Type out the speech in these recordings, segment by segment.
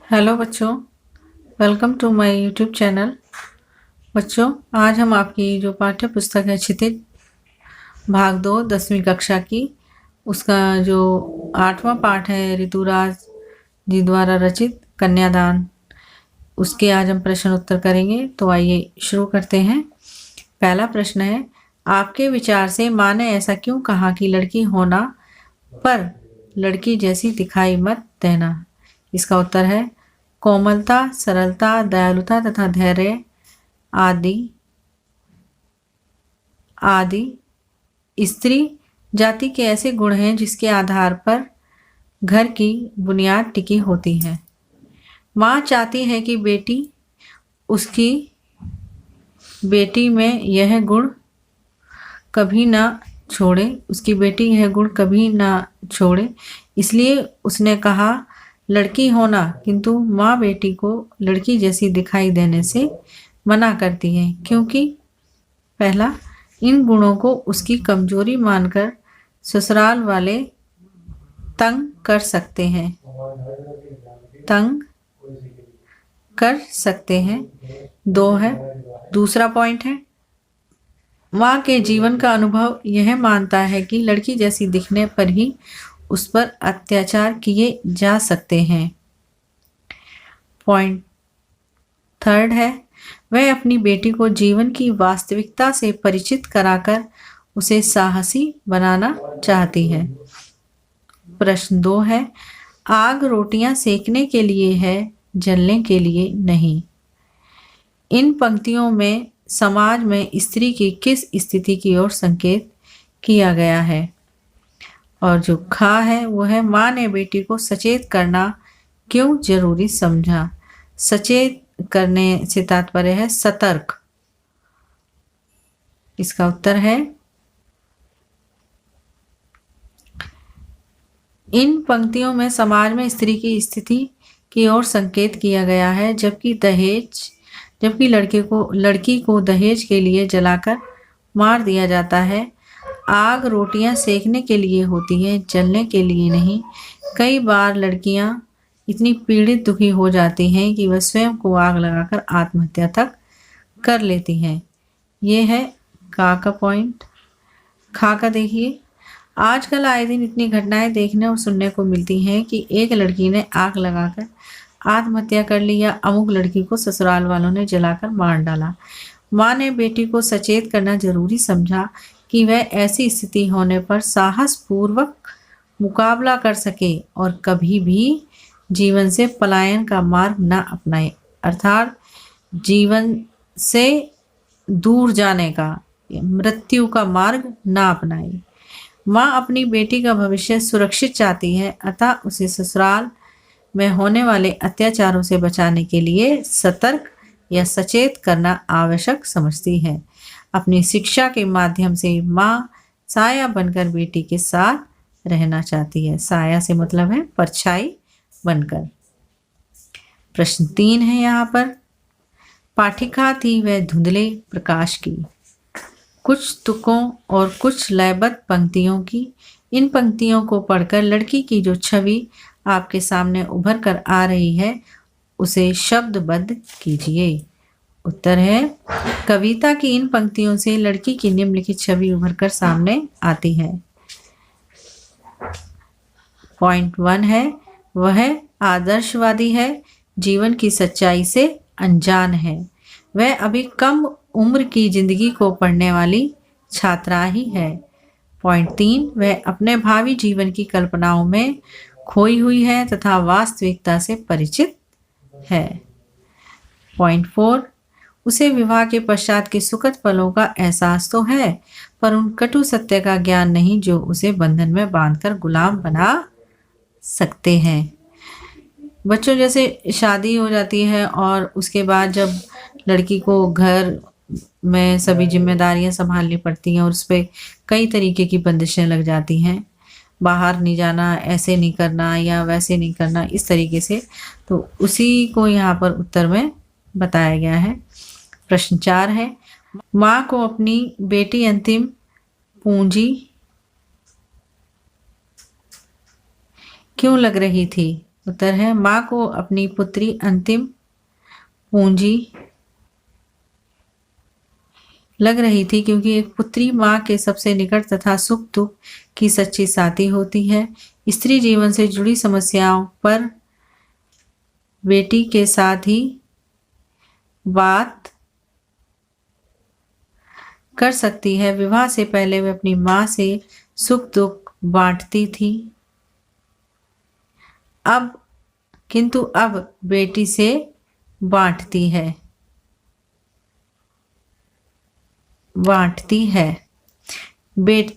Hello बच्चों, welcome to my YouTube channel. बच्चों, आज हम आपकी जो पाठ्य पुस्तक है क्षितिज भाग 2 10वीं कक्षा की, उसका जो 8वां पाठ है ऋतुराज जी द्वारा रचित कन्यादान, उसके आज हम प्रश्न उत्तर करेंगे। तो आइए शुरू करते हैं। पहला प्रश्न है, आपके विचार से माँ ने ऐसा क्यों कहा कि लड़की होना पर लड़की जैसी दिखाई मत देना? इसका उत्तर है कोमलता, सरलता, दयालुता तथा धैर्य आदि आदि स्त्री जाति के ऐसे गुण हैं जिसके आधार पर घर की बुनियाद टिकी होती है। माँ चाहती है कि उसकी बेटी में यह गुण कभी ना कभी ना छोड़े। इसलिए उसने कहा लड़की होना, किंतु माँ बेटी को लड़की जैसी दिखाई देने से मना करती है, क्योंकि पहला, इन गुणों को उसकी कमजोरी मानकर ससुराल वाले तंग कर सकते हैं। दूसरा पॉइंट है, माँ के जीवन का अनुभव यह मानता है कि लड़की जैसी दिखने पर ही उस पर अत्याचार किए जा सकते हैं। पॉइंट थर्ड है, वह अपनी बेटी को जीवन की वास्तविकता से परिचित कराकर उसे साहसी बनाना चाहती है। प्रश्न 2 है, आग रोटियां सेकने के लिए है, जलने के लिए नहीं। इन पंक्तियों में समाज में स्त्री की किस स्थिति की ओर संकेत किया गया है? और जो खा है वो है, माँ ने बेटी को सचेत करना क्यों जरूरी समझा? सचेत करने से तात्पर्य है सतर्क। इसका उत्तर है, इन पंक्तियों में समाज में स्त्री की स्थिति की ओर संकेत किया गया है, जबकि लड़की को दहेज के लिए जलाकर मार दिया जाता है। आग रोटियां सेकने के लिए होती है, जलने के लिए नहीं। कई बार लड़कियां इतनी पीड़ित दुखी हो जाती हैं कि वह स्वयं को आग लगाकर आत्महत्या तक कर लेती हैं। ये है का पॉइंट। खा का देखिए, आजकल आए दिन इतनी घटनाएं देखने और सुनने को मिलती हैं कि एक लड़की ने आग लगाकर आत्महत्या कर ली या अमुक लड़की को ससुराल वालों ने जलाकर मार डाला। माँ ने बेटी को सचेत करना जरूरी समझा कि वह ऐसी स्थिति होने पर साहस पूर्वक मुकाबला कर सके और कभी भी जीवन से पलायन का मार्ग न अपनाए, अर्थात जीवन से दूर जाने का, मृत्यु का मार्ग न अपनाए। माँ अपनी बेटी का भविष्य सुरक्षित चाहती है, अतः उसे ससुराल में होने वाले अत्याचारों से बचाने के लिए सतर्क या सचेत करना आवश्यक समझती है। अपनी शिक्षा के माध्यम से माँ साया बनकर बेटी के साथ रहना चाहती है। साया से मतलब है परछाई बनकर। प्रश्न 3 है यहाँ पर, पाठिका थी वह धुंधले प्रकाश की। कुछ तुकों और कुछ लयबद्ध पंक्तियों की। इन पंक्तियों को पढ़कर लड़की की जो छवि आपके सामने उभर कर आ रही है उसे शब्दबद्ध कीजिए। उत्तर है, कविता की इन पंक्तियों से लड़की की निम्नलिखित छवि उभर कर सामने आती है। पॉइंट 1 है, वह आदर्शवादी है, जीवन की सच्चाई से अनजान है। वह अभी कम उम्र की जिंदगी को पढ़ने वाली छात्रा ही है। पॉइंट 3, वह अपने भावी जीवन की कल्पनाओं में खोई हुई है तथा वास्तविकता से परिचित है। पॉइंट 4, उसे विवाह के पश्चात के सुखद पलों का एहसास तो है, पर उन कटु सत्य का ज्ञान नहीं जो उसे बंधन में बांधकर गुलाम बना सकते हैं। बच्चों, जैसे शादी हो जाती है और उसके बाद जब लड़की को घर में सभी जिम्मेदारियां संभालनी पड़ती हैं और उस पर कई तरीके की बंदिशें लग जाती हैं, बाहर नहीं जाना, ऐसे नहीं करना या वैसे नहीं करना, इस तरीके से, तो उसी को यहाँ पर उत्तर में बताया गया है। प्रश्न 4 है, माँ को अपनी बेटी अंतिम पूंजी क्यों लग रही थी? उत्तर है माँ को अपनी पुत्री अंतिम पूंजी लग रही थी, क्योंकि एक पुत्री माँ के सबसे निकट तथा सुख दुख की सच्ची साथी होती है। स्त्री जीवन से जुड़ी समस्याओं पर बेटी के साथ ही बात कर सकती है। विवाह से पहले वे अपनी माँ से सुख दुख बांटती थी, किंतु अब बेटी से बांटती है।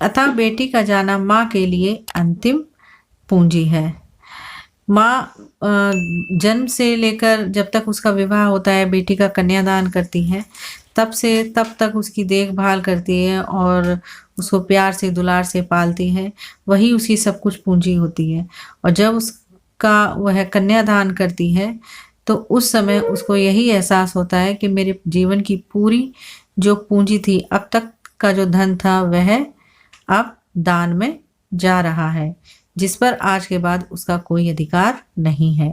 अतः बेटी का जाना माँ के लिए अंतिम पूंजी है। माँ जन्म से लेकर जब तक उसका विवाह होता है, बेटी का कन्यादान करती है, तब तक उसकी देखभाल करती है और उसको प्यार से दुलार से पालती है। वही उसकी सब कुछ पूंजी होती है। और जब उसका वह कन्यादान करती है तो उस समय उसको यही एहसास होता है कि मेरे जीवन की पूरी जो पूंजी थी, अब तक का जो धन था, वह अब दान में जा रहा है, जिस पर आज के बाद उसका कोई अधिकार नहीं है।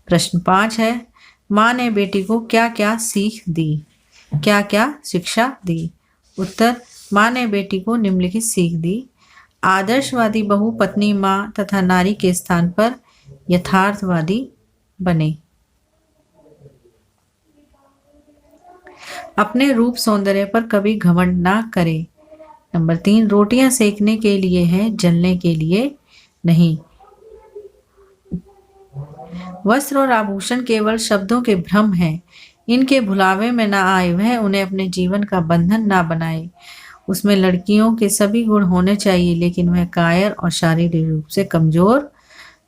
प्रश्न 5 है, माँ ने बेटी को क्या क्या सीख दी, क्या क्या शिक्षा दी? उत्तर, माँ ने बेटी को निम्नलिखित सीख दी। आदर्शवादी बहु, पत्नी, माँ तथा नारी के स्थान पर यथार्थवादी बने। अपने रूप सौंदर्य पर कभी घमंड ना करे। नंबर 3, रोटियां सेकने के लिए है, जलने के लिए नहीं। वस्त्र और आभूषण केवल शब्दों के भ्रम हैं, इनके भुलावे में ना आए, वह उन्हें अपने जीवन का बंधन ना बनाए। उसमें लड़कियों के सभी गुण होने चाहिए, लेकिन वह कायर और शारीरिक रूप से कमजोर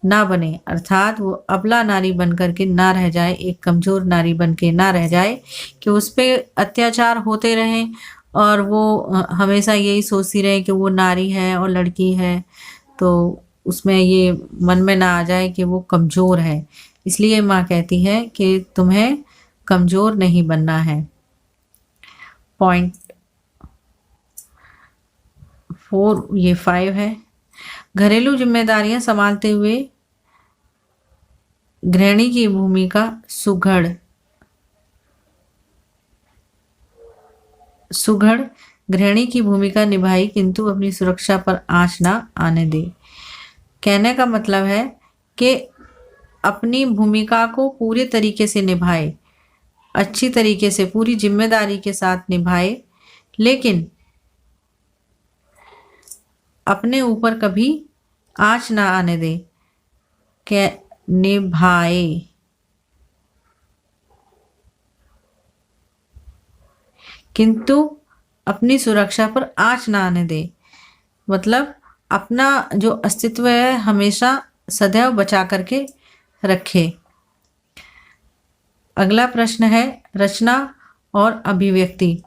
ना बने, अर्थात वो अबला नारी बनकर के ना रह जाए, एक कमजोर नारी बन के ना रह जाए कि उस पर अत्याचार होते रहें और वो हमेशा यही सोचती रहे कि वो नारी है और लड़की है, तो उसमें ये मन में ना आ जाए कि वो कमजोर है। इसलिए माँ कहती है कि तुम्हें कमजोर नहीं बनना है। पॉइंट 4, ये 5 है। घरेलू जिम्मेदारियां संभालते हुए गृहिणी की भूमिका सुघड़ गृहिणी की भूमिका निभाई, किंतु अपनी सुरक्षा पर आंच ना आने दे। कहने का मतलब है कि अपनी भूमिका को पूरे तरीके से निभाए, अच्छी तरीके से पूरी जिम्मेदारी के साथ निभाए, लेकिन अपने ऊपर कभी आंच ना आने दे। निभाए, किंतु अपनी सुरक्षा पर आंच ना आने दे, मतलब अपना जो अस्तित्व है हमेशा सदैव बचा करके रखे। अगला प्रश्न है, रचना और अभिव्यक्ति।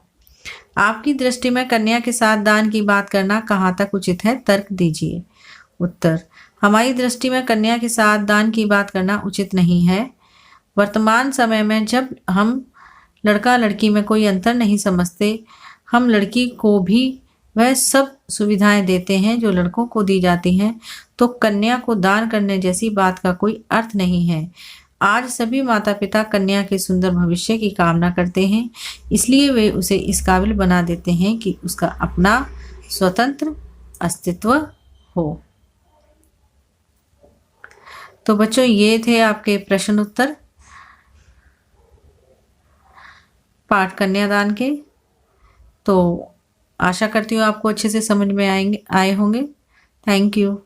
आपकी दृष्टि में कन्या के साथ दान की बात करना कहाँ तक उचित है, तर्क दीजिए। उत्तर, हमारी दृष्टि में कन्या के साथ दान की बात करना उचित नहीं है। वर्तमान समय में जब हम लड़का लड़की में कोई अंतर नहीं समझते, हम लड़की को भी वह सब सुविधाएं देते हैं जो लड़कों को दी जाती हैं, तो कन्या को दान करने जैसी बात का कोई अर्थ नहीं है। आज सभी माता पिता कन्या के सुंदर भविष्य की कामना करते हैं, इसलिए वे उसे इस काबिल बना देते हैं कि उसका अपना स्वतंत्र अस्तित्व हो। तो बच्चों, ये थे आपके प्रश्न उत्तर पाठ कन्यादान के। तो आशा करती हूँ आपको अच्छे से समझ में आए होंगे। Thank you.